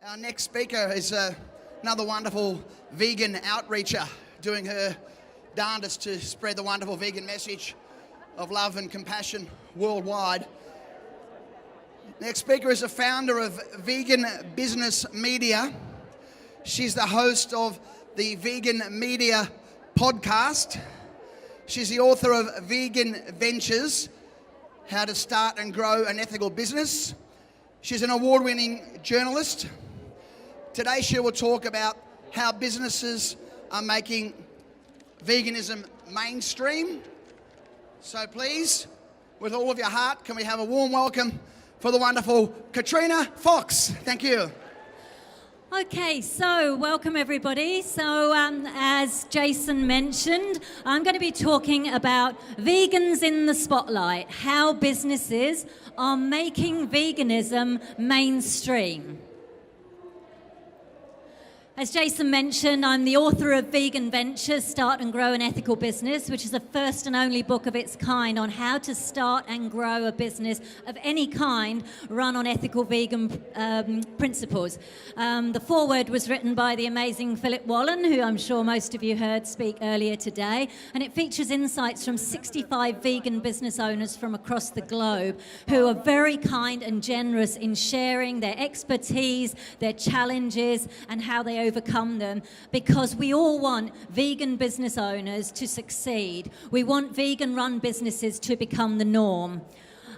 Our next speaker is another wonderful vegan outreacher doing her darndest to spread the wonderful vegan message of love and compassion worldwide. Next speaker is a founder of Vegan Business Media. She's the host of the Vegan Media podcast. She's the author of Vegan Ventures, How to Start and Grow an Ethical Business. She's an award-winning journalist. Today she will talk about how businesses are making veganism mainstream. So please, with all of your heart, can we have a warm welcome for the wonderful Katrina Fox. Thank you. Okay, so welcome everybody. So as Jason mentioned, I'm going to be talking about vegans in the spotlight, how businesses are making veganism mainstream. As Jason mentioned, I'm the author of Vegan Ventures, Start and Grow an Ethical Business, which is the first and only book of its kind on how to start and grow a business of any kind run on ethical vegan principles. The foreword was written by the amazing Philip Wallen, who I'm sure most of you heard speak earlier today, and it features insights from 65 vegan business owners from across the globe who are very kind and generous in sharing their expertise, their challenges, and how they overcome them, because we all want vegan business owners to succeed. We want vegan-run businesses to become the norm.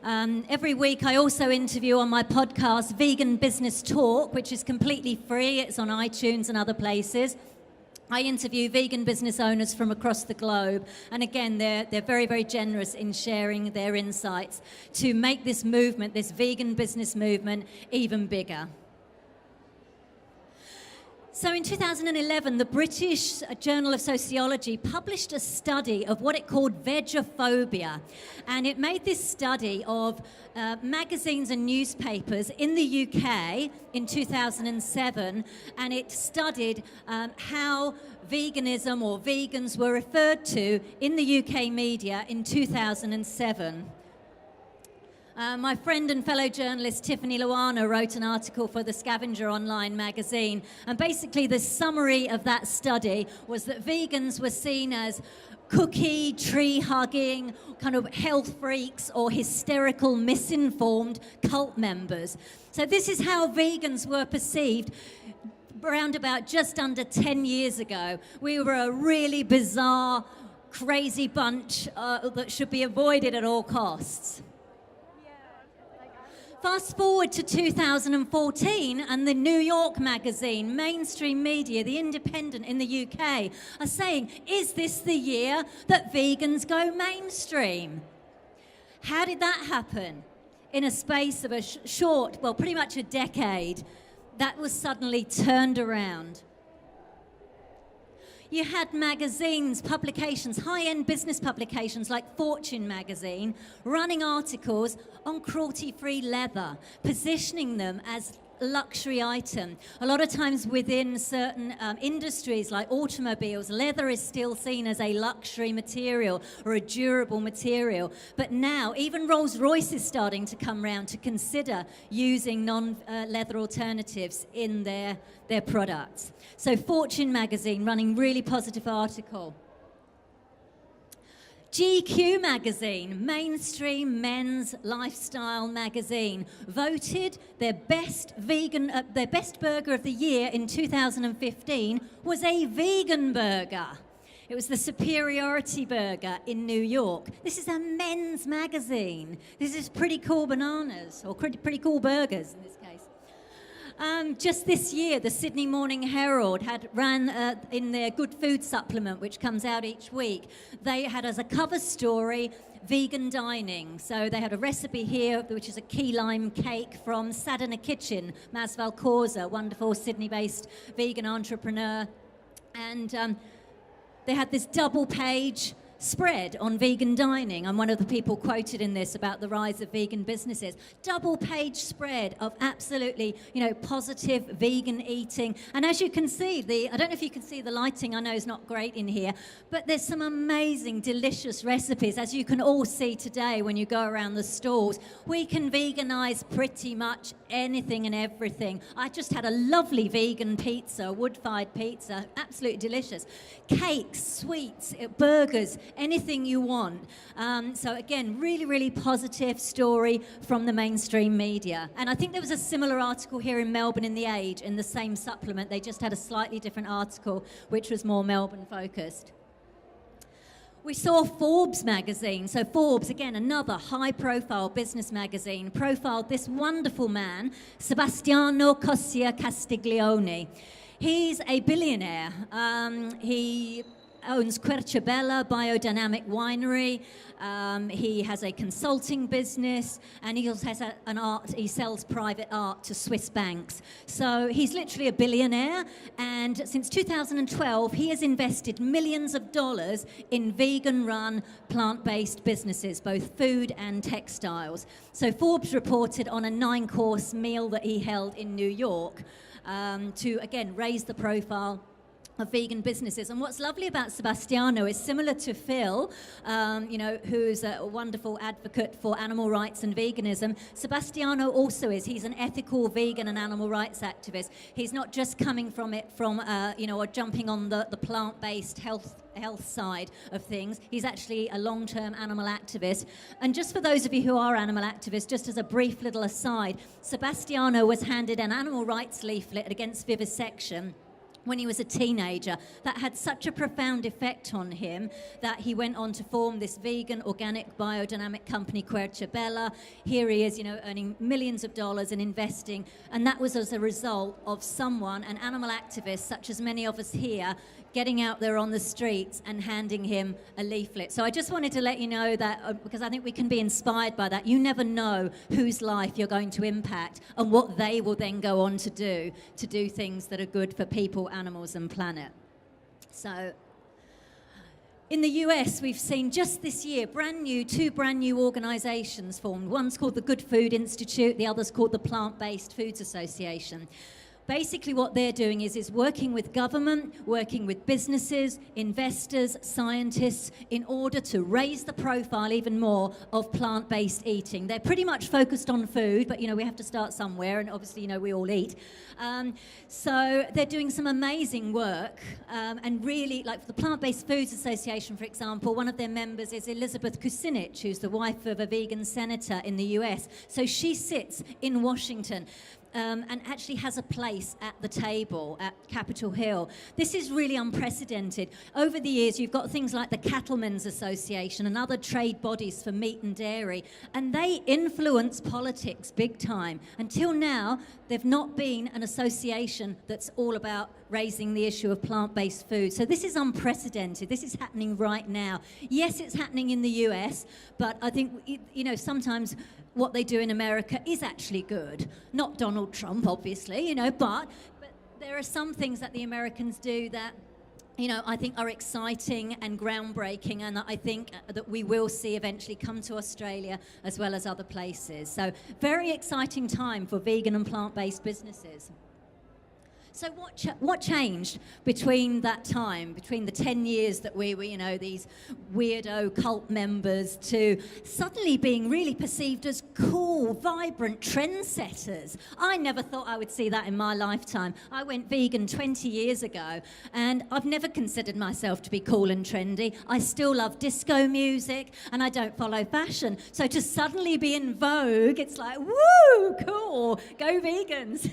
Every week I also interview on my podcast Vegan Business Talk, which is completely free. It's on iTunes and other places. I interview vegan business owners from across the globe, and again, they're very, very generous in sharing their insights to make this movement, this vegan business movement, even bigger. So in 2011, the British Journal of Sociology published a study of what it called vegophobia. And it made this study of magazines and newspapers in the UK in 2007. And it studied how veganism or vegans were referred to in the UK media in 2007. My friend and fellow journalist Tiffany Luana wrote an article for the Scavenger online magazine, and basically the summary of that study was that vegans were seen as cookie, tree-hugging, kind of health freaks or hysterical, misinformed cult members. So this is how vegans were perceived around about just under 10 years ago. We were a really bizarre, crazy bunch that should be avoided at all costs. Fast forward to 2014, and the New York magazine, mainstream media, The Independent in the UK, are saying, is this the year that vegans go mainstream? How did that happen? In a space of a short, well, pretty much a decade, that was suddenly turned around. You had magazines, publications, high-end business publications like Fortune magazine, running articles on cruelty-free leather, positioning them as a luxury item. A lot of times within certain industries like automobiles, leather is still seen as a luxury material or a durable material. But now even Rolls-Royce is starting to come around to consider using non-leather alternatives in their products. So Fortune magazine running really positive article. GQ magazine, mainstream men's lifestyle magazine, voted their best burger of the year in 2015 was a vegan burger. It was the Superiority Burger in New York. This is a men's magazine. This is pretty cool bananas, or pretty cool burgers in this case. Just this year, the Sydney Morning Herald ran in their Good Food supplement, which comes out each week. They had as a cover story, vegan dining. So they had a recipe here, which is a key lime cake from Sadhana Kitchen, Masval Causa, wonderful Sydney-based vegan entrepreneur. And they had this double-page spread on vegan dining. I'm one of the people quoted in this about the rise of vegan businesses. Double page spread of absolutely, positive vegan eating. And as you can see, I don't know if you can see the lighting, I know is not great in here, but there's some amazing, delicious recipes, as you can all see today when you go around the stalls. We can veganize pretty much anything and everything. I just had a lovely vegan pizza, wood-fired pizza, absolutely delicious. Cakes, sweets, burgers, anything you want. So again, really, really positive story from the mainstream media. And I think there was a similar article here in Melbourne in The Age, in the same supplement. They just had a slightly different article, which was more Melbourne focused. We saw Forbes magazine. So Forbes, again, another high-profile business magazine, profiled this wonderful man, Sebastiano Cossia Castiglione. He's a billionaire. He owns Quercia Biodynamic Winery. He has a consulting business, and he also has he sells private art to Swiss banks. So he's literally a billionaire, and since 2012, he has invested millions of dollars in vegan-run, plant-based businesses, both food and textiles. So Forbes reported on a 9-course meal that he held in New York to, again, raise the profile of vegan businesses. And what's lovely about Sebastiano is similar to Phil, who's a wonderful advocate for animal rights and veganism. Sebastiano also is. He's an ethical vegan and animal rights activist. He's not just coming from it or jumping on the plant-based health side of things. He's actually a long-term animal activist. And just for those of you who are animal activists, just as a brief little aside, Sebastiano was handed an animal rights leaflet against vivisection when he was a teenager. That had such a profound effect on him that he went on to form this vegan, organic, biodynamic company, Quercia. Here he is, earning millions of dollars and investing. And that was as a result of someone, an animal activist, such as many of us here, getting out there on the streets and handing him a leaflet. So I just wanted to let you know that, because I think we can be inspired by that. You never know whose life you're going to impact and what they will then go on to do things that are good for people, animals and planet. So in the US, we've seen just this year two brand new organizations formed. One's called the Good Food Institute, the other's called the Plant-Based Foods Association. Basically what they're doing is working with government, working with businesses, investors, scientists, in order to raise the profile even more of plant-based eating. They're pretty much focused on food, but we have to start somewhere, and obviously we all eat. So they're doing some amazing work, and really, like for the Plant-Based Foods Association, for example, one of their members is Elizabeth Kucinich, who's the wife of a vegan senator in the US. So she sits in Washington. And actually has a place at the table at Capitol Hill. This is really unprecedented. Over the years, you've got things like the Cattlemen's Association and other trade bodies for meat and dairy, and they influence politics big time. Until now, there've not been an association that's all about raising the issue of plant-based food. So this is unprecedented. This is happening right now. Yes, it's happening in the US, but I think, sometimes what they do in America is actually good. Not Donald Trump, obviously, but there are some things that the Americans do that, I think are exciting and groundbreaking, and that I think that we will see eventually come to Australia as well as other places. So very exciting time for vegan and plant-based businesses. So what changed between that time, between the 10 years that we were, these weirdo cult members, to suddenly being really perceived as cool, vibrant trendsetters? I never thought I would see that in my lifetime. I went vegan 20 years ago, and I've never considered myself to be cool and trendy. I still love disco music, and I don't follow fashion. So to suddenly be in vogue, it's like, woo, cool, go vegans.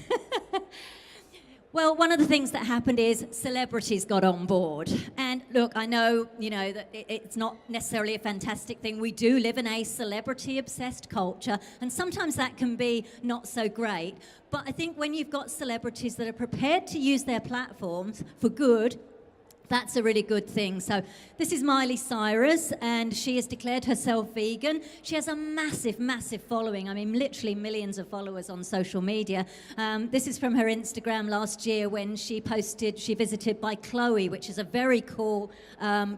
Well, one of the things that happened is celebrities got on board. And look, I know, that it's not necessarily a fantastic thing. We do live in a celebrity-obsessed culture, and sometimes that can be not so great. But I think when you've got celebrities that are prepared to use their platforms for good, That's a really good thing. So this is Miley Cyrus, and she has declared herself vegan. She has a massive, massive following. I mean, literally millions of followers on social media. This is from her Instagram last year when she posted, she visited by Chloe, which is a very cool,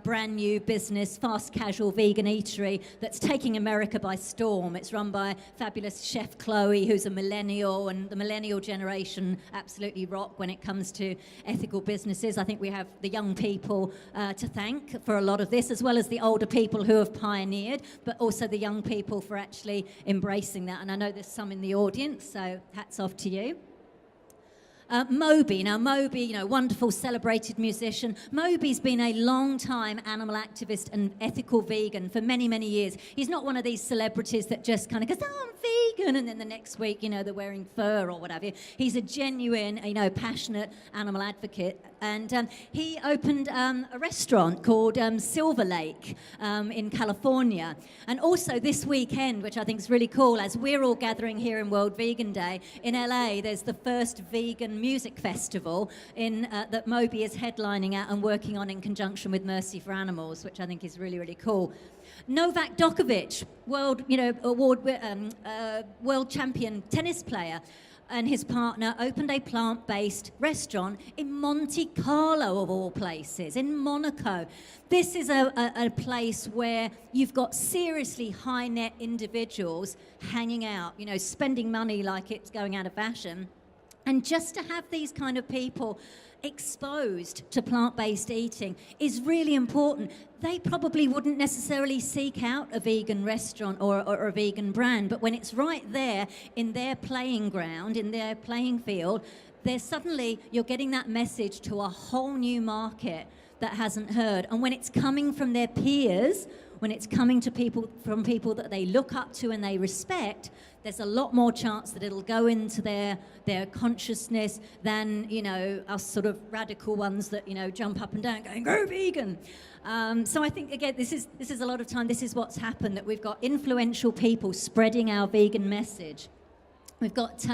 brand new business, fast casual vegan eatery that's taking America by storm. It's run by fabulous chef Chloe, who's a millennial, and the millennial generation absolutely rock when it comes to ethical businesses. I think we have the young people to thank for a lot of this, as well as the older people who have pioneered, but also the young people for actually embracing that. And I know there's some in the audience, so hats off to you. Moby. Now, Moby, you know, wonderful, celebrated musician. Moby's been a long-time animal activist and ethical vegan for many, many years. He's not one of these celebrities that just kind of goes, oh, I'm vegan, and then the next week, you know, they're wearing fur or whatever. He's a genuine, you know, passionate animal advocate. And he opened a restaurant called Silver Lake in California. And also this weekend, which I think is really cool, as we're all gathering here in World Vegan Day, in LA, there's the first vegan music festival that Moby is headlining at and working on in conjunction with Mercy for Animals, which I think is really, really cool. Novak Djokovic, world champion tennis player, and his partner opened a plant-based restaurant in Monte Carlo, of all places, in Monaco. This is a place where you've got seriously high-net individuals hanging out, you know, spending money like it's going out of fashion. And just to have these kind of people exposed to plant-based eating is really important. They probably wouldn't necessarily seek out a vegan restaurant or a vegan brand, but when it's right there in their playing ground, in their playing field, you're getting that message to a whole new market that hasn't heard. And when it's coming from their peers, when it's coming to people that they look up to and they respect, there's a lot more chance that it'll go into their consciousness than, you know, us sort of radical ones that, you know, jump up and down going, go vegan. So I think, again, this is a lot of time, this is what's happened, that we've got influential people spreading our vegan message. We've got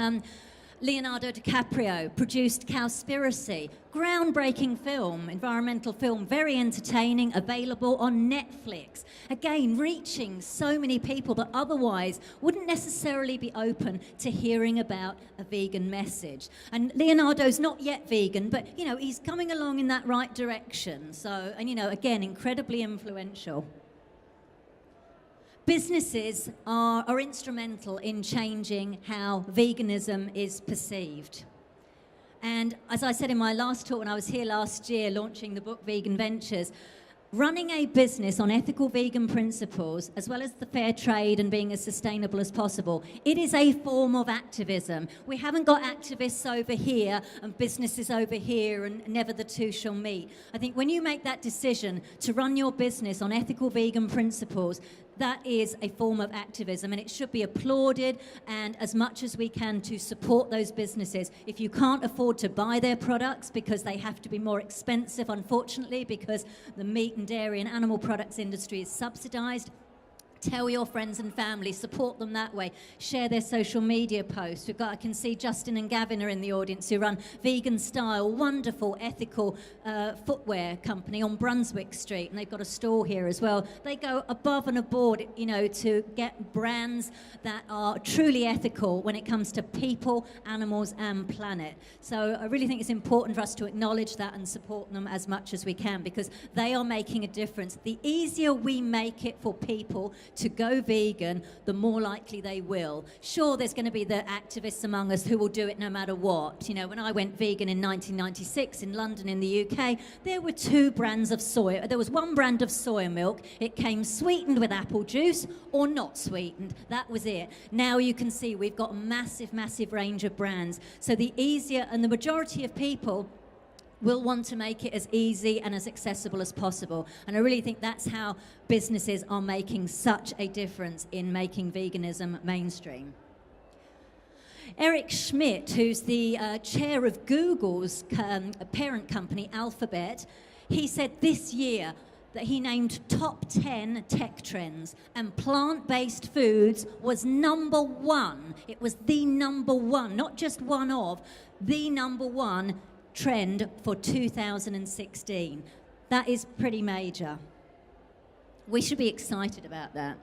Leonardo DiCaprio produced Cowspiracy, groundbreaking film, environmental film, very entertaining, available on Netflix. Again, reaching so many people that otherwise wouldn't necessarily be open to hearing about a vegan message. And Leonardo's not yet vegan, but, you know, he's coming along in that right direction. So, and, you know, again, incredibly influential. Businesses are instrumental in changing how veganism is perceived. And as I said in my last talk when I was here last year launching the book Vegan Ventures, running a business on ethical vegan principles, as well as the fair trade and being as sustainable as possible, it is a form of activism. We haven't got activists over here and businesses over here, and never the two shall meet. I think when you make that decision to run your business on ethical vegan principles, that is a form of activism, and it should be applauded, and as much as we can to support those businesses. If you can't afford to buy their products because they have to be more expensive, unfortunately, because the meat and dairy and animal products industry is subsidized, tell your friends and family, support them that way, share their social media posts. I can see Justin and Gavin are in the audience, who run Vegan Style, wonderful ethical footwear company on Brunswick Street, and they've got a store here as well. They go above and aboard, you know, to get brands that are truly ethical when it comes to people, animals and planet. So I really think it's important for us to acknowledge that and support them as much as we can, because they are making a difference. The easier we make it for people to go vegan, the more likely they will. Sure, there's going to be the activists among us who will do it no matter what. You know, when I went vegan in 1996 in London in the UK, there were two brands of soy. There was one brand of soya milk. It came sweetened with apple juice or not sweetened. That was it. Now you can see we've got a massive, massive range of brands. So the easier, and the majority of people will want to make it as easy and as accessible as possible. And I really think that's how businesses are making such a difference in making veganism mainstream. Eric Schmidt, who's the chair of Google's parent company, Alphabet, he said this year that he named top 10 tech trends, and plant-based foods was number one. It was the number one, not just one of, the number one trend for 2016. That is pretty major. We should be excited about that.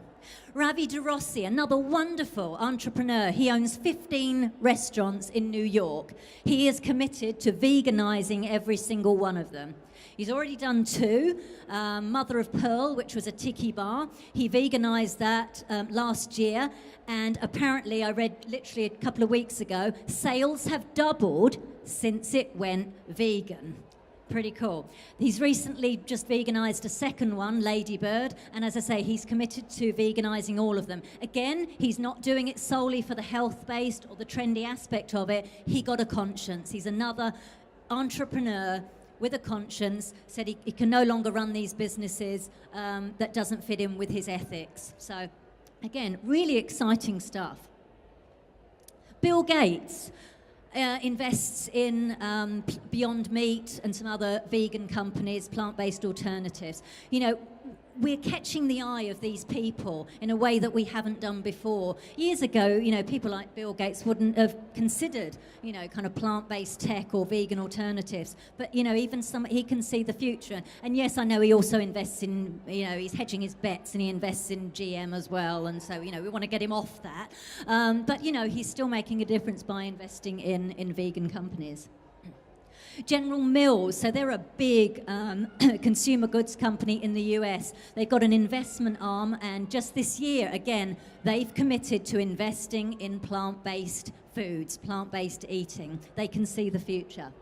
Ravi De Rossi, another wonderful entrepreneur. He owns 15 restaurants in New York. He is committed to veganizing every single one of them. He's already done 2. Mother of Pearl, which was a tiki bar. He veganized that last year. And apparently, I read literally a couple of weeks ago, sales have doubled since it went vegan. Pretty cool. He's recently just veganized a second one, Ladybird, and as I say, he's committed to veganizing all of them. Again, he's not doing it solely for the health-based or the trendy aspect of it. He got a conscience. He's another entrepreneur with a conscience, said he can no longer run these businesses that doesn't fit in with his ethics. So, again, really exciting stuff. Bill Gates invests in Beyond Meat and some other vegan companies, plant-based alternatives. You know, we're catching the eye of these people in a way that we haven't done before. Years ago, you know, people like Bill Gates wouldn't have considered, you know, kind of plant-based tech or vegan alternatives. But, you know, even he can see the future. And yes, I know he also invests in, you know, he's hedging his bets and he invests in GM as well. And so, you know, we want to get him off that. But, you know, he's still making a difference by investing in vegan companies. General Mills, so they're a big consumer goods company in the US. They've got an investment arm, and just this year, again, they've committed to investing in plant-based foods, plant-based eating. They can see the future.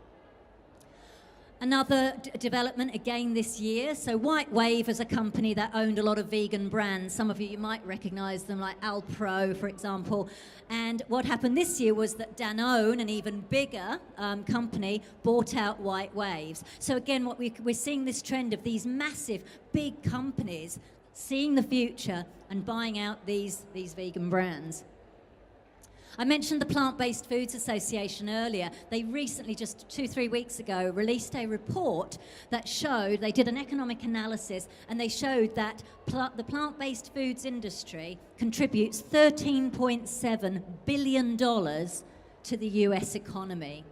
Another development again this year, so White Wave is a company that owned a lot of vegan brands. Some of you might recognize them, like Alpro, for example. And what happened this year was that Danone, an even bigger company, bought out White Waves. So again, we're seeing this trend of these massive, big companies seeing the future and buying out these vegan brands. I mentioned the Plant-Based Foods Association earlier. They recently, just 2-3 weeks ago, released a report that showed, they did an economic analysis, and they showed that the plant-based foods industry contributes $13.7 billion to the US economy.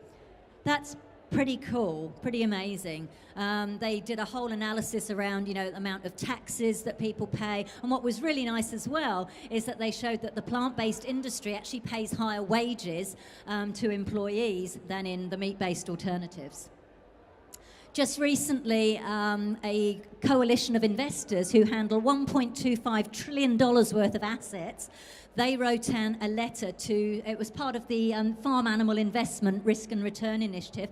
That's pretty cool, pretty amazing. They did a whole analysis around, you know, the amount of taxes that people pay. And what was really nice as well is that they showed that the plant-based industry actually pays higher wages to employees than in the meat-based alternatives. Just recently, a coalition of investors who handle $1.25 trillion worth of assets, they wrote a letter to, it was part of the Farm Animal Investment Risk and Return Initiative.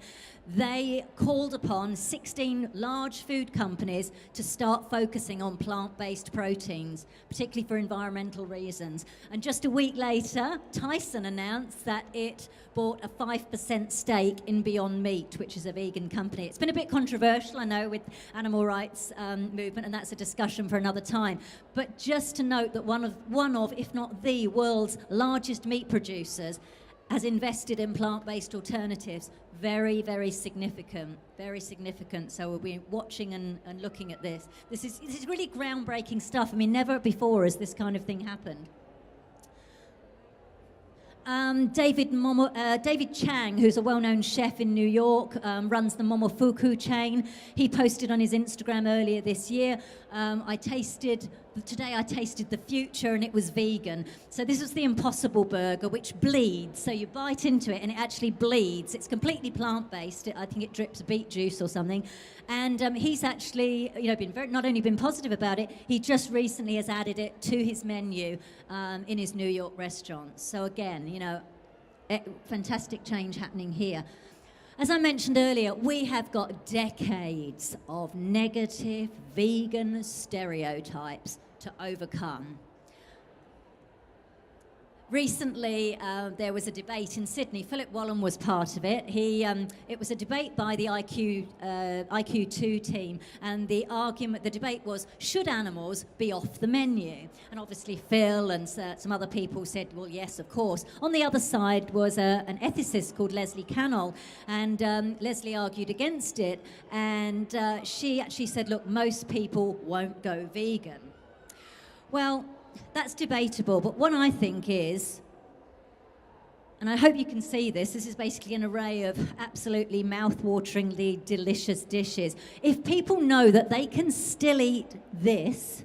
They called upon 16 large food companies to start focusing on plant-based proteins, particularly for environmental reasons. And just a week later, Tyson announced that it bought a 5% stake in Beyond Meat, which is a vegan company. It's been a bit controversial, I know, with animal rights movement, and that's a discussion for another time. But just to note that one of, if not the world's largest meat producers has invested in plant-based alternatives. Very, very significant, very significant. So we'll be watching and looking at this. This is really groundbreaking stuff. I mean, never before has this kind of thing happened. David Chang, who's a well-known chef in New York, runs the Momofuku chain. He posted on his Instagram earlier this year, today I tasted the future and it was vegan. So this is the Impossible Burger, which bleeds. So you bite into it and it actually bleeds. It's completely plant-based. I think it drips beet juice or something. And he's actually, you know, not only been positive about it, he just recently has added it to his menu in his New York restaurants. So again, you know, fantastic change happening here. As I mentioned earlier, we have got decades of negative vegan stereotypes to overcome. Recently, there was a debate in Sydney. Philip Wallen was part of it. It was a debate by the IQ2 team, and the debate was, should animals be off the menu? And obviously Phil and some other people said, well, yes, of course. On the other side was an ethicist called Leslie Cannell, and Leslie argued against it, and she actually said, look, most people won't go vegan. Well, that's debatable, but what I think is, and I hope you can see this. This is basically an array of absolutely mouth-wateringly delicious dishes. If people know that they can still eat this,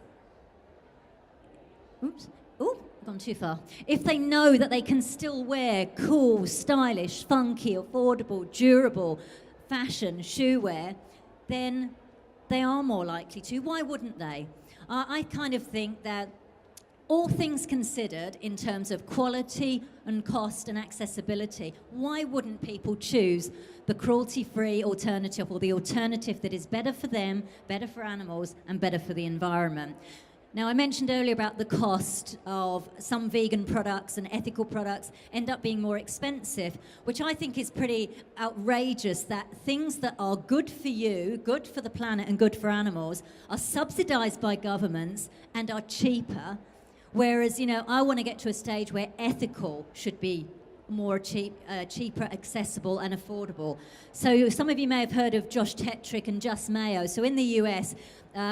gone too far. If they know that they can still wear cool, stylish, funky, affordable, durable fashion shoe wear, then they are more likely to. Why wouldn't they? I kind of think that all things considered in terms of quality and cost and accessibility, why wouldn't people choose the cruelty-free alternative, or the alternative that is better for them, better for animals, and better for the environment? Now, I mentioned earlier about the cost of some vegan products and ethical products end up being more expensive, which I think is pretty outrageous, that things that are good for you, good for the planet and good for animals are subsidised by governments and are cheaper, whereas, I want to get to a stage where ethical should be more cheaper, accessible and affordable. So some of you may have heard of Josh Tetrick and Just Mayo. So in the US,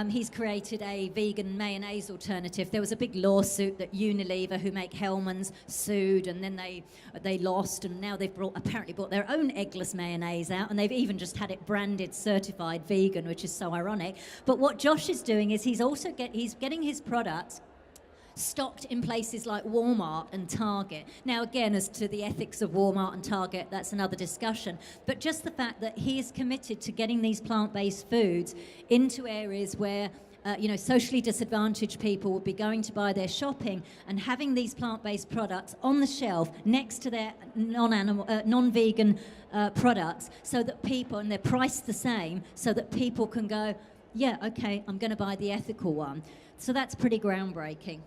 he's created a vegan mayonnaise alternative. There was a big lawsuit that Unilever, who make Hellmann's, sued, and then they lost, and now they've apparently brought their own eggless mayonnaise out, and they've even just had it branded certified vegan, which is so ironic. But what Josh is doing is he's getting his products stocked in places like Walmart and Target. Now, again, as to the ethics of Walmart and Target, that's another discussion. But just the fact that he is committed to getting these plant-based foods into areas where socially disadvantaged people will be going to buy their shopping, and having these plant-based products on the shelf next to their non-vegan products, so that people, and they're priced the same, so that people can go, yeah, okay, I'm going to buy the ethical one. So that's pretty groundbreaking.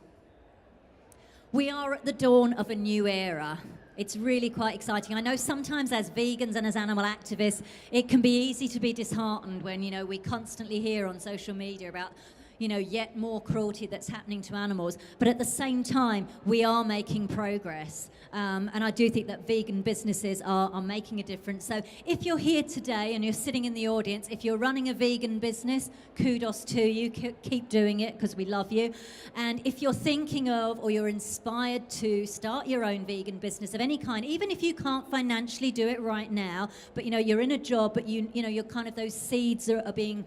We are at the dawn of a new era. It's really quite exciting. I know sometimes as vegans and as animal activists, it can be easy to be disheartened when, we constantly hear on social media about, yet more cruelty that's happening to animals. But at the same time, we are making progress. And I do think that vegan businesses are making a difference. So if you're here today and you're sitting in the audience, if you're running a vegan business, kudos to you. Keep doing it, because we love you. And if you're thinking of, or you're inspired to start your own vegan business of any kind, even if you can't financially do it right now, but you're in a job, but you're kind of, those seeds are being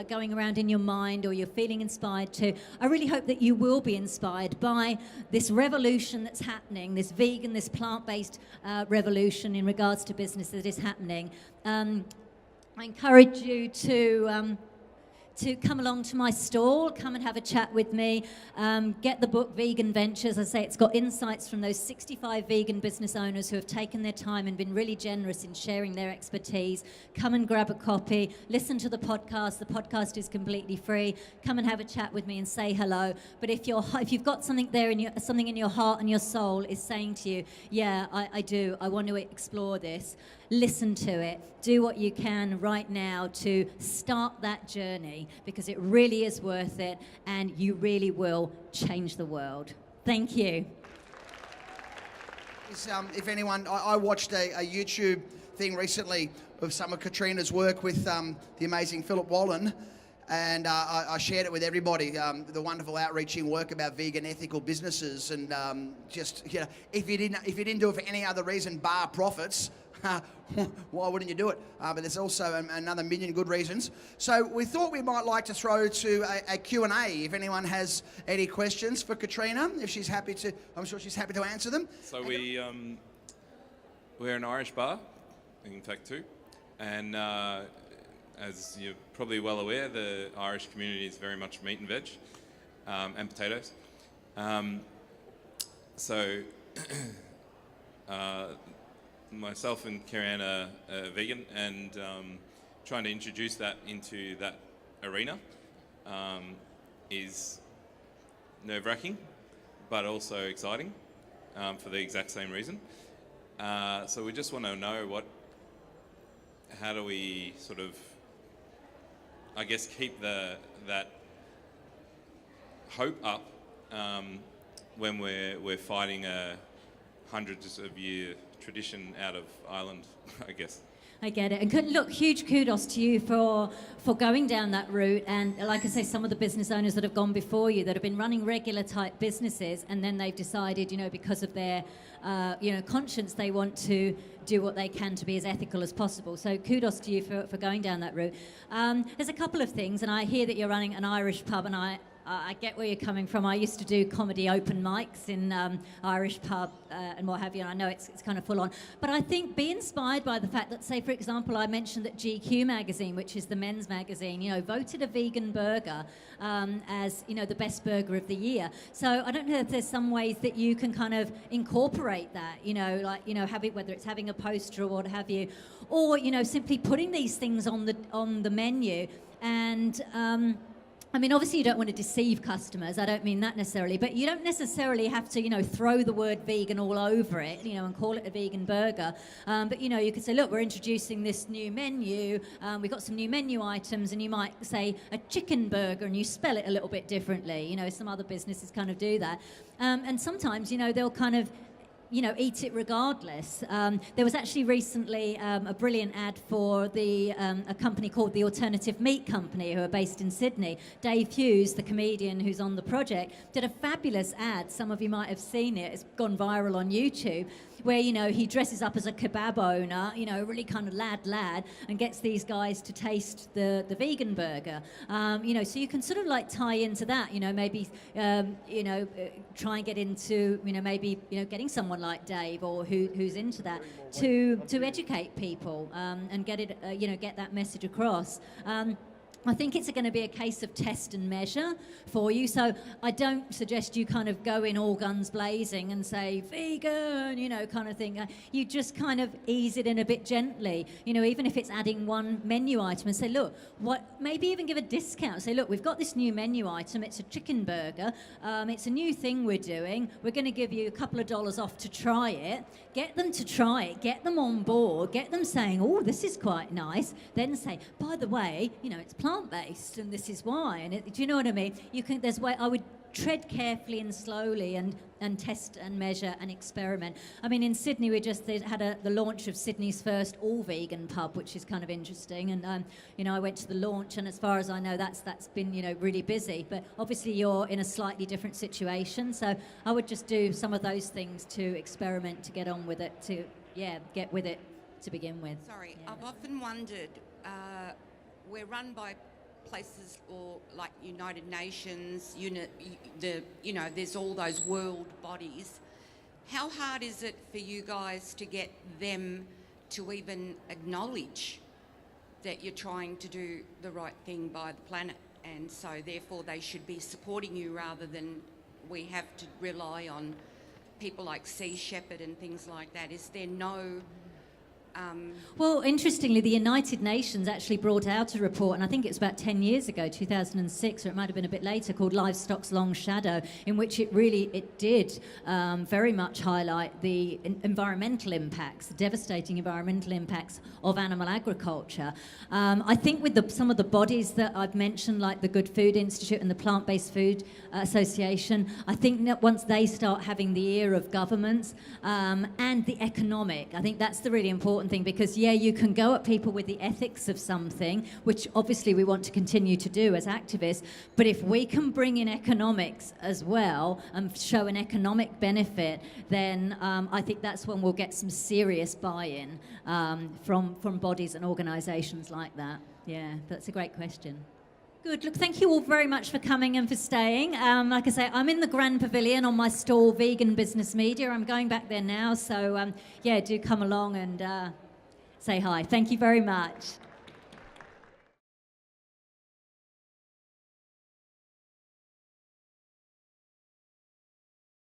going around in your mind, or you're feeling inspired to, I really hope that you will be inspired by this revolution that's happening, this vegan, this plant-based revolution in regards to business that is happening. I encourage you to come along to my stall, come and have a chat with me, get the book Vegan Ventures. I say it's got insights from those 65 vegan business owners who have taken their time and been really generous in sharing their expertise. Come and grab a copy, listen to the podcast. The podcast is completely free. Come and have a chat with me and say hello. But if you've got something there, something in your heart and your soul is saying to you, yeah, I do, I want to explore this, listen to it. Do what you can right now to start that journey, because it really is worth it, and you really will change the world. Thank you. If anyone, I watched a YouTube thing recently of some of Katrina's work with the amazing Philip Wallen, and I shared it with everybody, the wonderful outreaching work about vegan ethical businesses, and if you didn't do it for any other reason bar profits, why wouldn't you do it? But there's also another million good reasons. So we thought we might like to throw to a Q&A if anyone has any questions for Katrina, if she's happy to. I'm sure she's happy to answer them. So we're an Irish bar, in fact two, and as you're probably well aware, the Irish community is very much meat and veg and potatoes. Myself and Karen are vegan, and trying to introduce that into that arena is nerve-wracking, but also exciting for the exact same reason. So we just want to know how do we sort of, I guess, keep that hope up when we're fighting a hundreds of year tradition out of Ireland, I guess. I get it. And look, huge kudos to you for going down that route. And like I say, some of the business owners that have gone before you that have been running regular type businesses, and then they've decided, because of their, conscience, they want to do what they can to be as ethical as possible. So kudos to you for going down that route. There's a couple of things, and I hear that you're running an Irish pub, and I get where you're coming from. I used to do comedy open mics in Irish pub and what have you, and I know it's kind of full on. But I think be inspired by the fact that, say, for example, I mentioned that GQ magazine, which is the men's magazine, voted a vegan burger as, the best burger of the year. So I don't know if there's some ways that you can kind of incorporate that, have it, whether it's having a poster or what have you, or, simply putting these things on the menu. And obviously you don't want to deceive customers. I don't mean that necessarily, but you don't necessarily have to, throw the word vegan all over it, and call it a vegan burger. But, you could say, look, we're introducing this new menu. We've got some new menu items, and you might say a chicken burger, and you spell it a little bit differently. Some other businesses kind of do that. And sometimes, they'll kind of eat it regardless. There was actually recently a brilliant ad for a company called the Alternative Meat Company, who are based in Sydney. Dave Hughes, the comedian who's on the project, did a fabulous ad. Some of you might have seen it. It's gone viral on YouTube, where, he dresses up as a kebab owner, really kind of lad, and gets these guys to taste the vegan burger. So you can sort of like tie into that, maybe, try and get into, maybe, getting someone like Dave or who's into that to educate people and get it, get that message across. I think it's going to be a case of test and measure for you. So I don't suggest you kind of go in all guns blazing and say, vegan, kind of thing. You just kind of ease it in a bit gently, even if it's adding one menu item, and say, look, maybe even give a discount. Say, look, we've got this new menu item. It's a chicken burger. It's a new thing we're doing. We're going to give you a couple of dollars off to try it. Get them to try it. Get them on board. Get them saying, oh, this is quite nice. Then say, by the way, it's plant-based, and this is why. And do you know what I mean? I would tread carefully and slowly and test and measure and experiment. In Sydney, we just had the launch of Sydney's first all-vegan pub, which is kind of interesting. And, I went to the launch, and as far as I know, that's been, really busy. But obviously, you're in a slightly different situation. So I would just do some of those things to experiment, to get on with it, get with it to begin with. Sorry, yeah. I've often wondered, we're run by places or like United Nations, there's all those world bodies. How hard is it for you guys to get them to even acknowledge that you're trying to do the right thing by the planet, and so therefore they should be supporting you rather than we have to rely on people like Sea Shepherd and things like that? Is there no... Well, interestingly, the United Nations actually brought out a report, and I think it was about 10 years ago, 2006, or it might have been a bit later, called Livestock's Long Shadow, in which it did very much highlight the environmental impacts, the devastating environmental impacts of animal agriculture. I think with some of the bodies that I've mentioned, like the Good Food Institute and the Plant-Based Food Association, I think that once they start having the ear of governments and the economic, I think that's the really important thing, because you can go at people with the ethics of something, which obviously we want to continue to do as activists, but if we can bring in economics as well and show an economic benefit, then I think that's when we'll get some serious buy-in from bodies and organisations like that. Yeah, that's a great question. Good. Look, thank you all very much for coming and for staying. Like I say, I'm in the Grand Pavilion on my stall, Vegan Business Media. I'm going back there now, so do come along and say hi. Thank you very much.